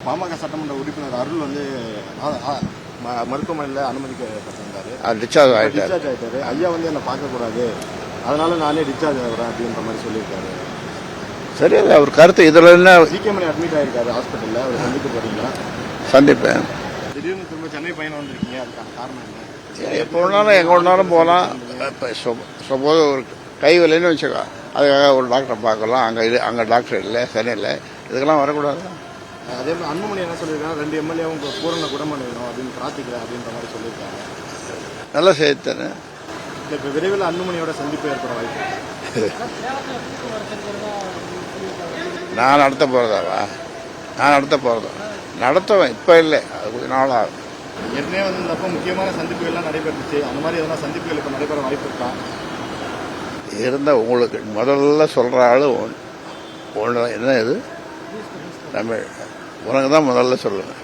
பாமக சட்டமன்ற உறுப்பினர் அருள் வந்து மருத்துவமனையில் அனுமதிக்கப்பட்டிருந்தாரு. டிஸ்சார்ஜ் ஆகிட்டாரு. ஐயா வந்து என்னை பார்க்கக்கூடாது, அதனால நானே டிஸ்சார்ஜ் ஆகிறேன் அப்படின்ற மாதிரி சொல்லியிருக்காரு. சரி, அவர் கருத்து இதில் என்ன? சிகிச்சை அட்மிட் ஆகிருக்காரு ஹாஸ்பிட்டலில். அவர் சந்திக்க போறீங்களா? சந்திப்பேன். திடீர்னு திரும்ப சென்னை பயணம் வந்திருக்கீங்க, அதுக்கான காரணம் என்ன? எப்போ வேணாலும் எங்கே வேணாலும் போகலாம். இப்போ சப்போஸ் ஒரு கை வலின்னு வச்சுக்கோ, அதுக்காக ஒரு டாக்டரை பார்க்கலாம். அங்கே டாக்டர் இல்லை, சென்னையில். இதுக்கெல்லாம் வரக்கூடாது. அதே மாதிரி அன்புமணி என்ன சொல்லியிருக்காங்க, 2 எம்எல்ஏவும் பூரண குணமடையணும் அப்படின்னு பிரார்த்திக்கிறேன் அப்படின்ற மாதிரி சொல்லியிருக்காங்க. நல்ல செய்தி தானே. இப்போ விரைவில் அன்புமணியோட சந்திப்பு ஏற்பட வாய்ப்பு. நான் நடத்த போகிறதாவா? நான் நடத்த போகிறதா? நடத்துவேன், இப்போ இல்லை, அது கொஞ்சம் நாள் ஆகும். ஏற்கனவே வந்து இந்த அப்போ முக்கியமான சந்திப்புகள்லாம் நடைபெற்றுச்சு. அந்த மாதிரி எதனா சந்திப்புகள் இப்போ நடைபெற வாய்ப்பு இருக்கா? இருந்தால் உங்களுக்கு முதல்ல சொல்கிற ஆள் ஒன்று என்ன இது தமிழ், உனக்கு தான் முதல்ல சொல்லுவேன்.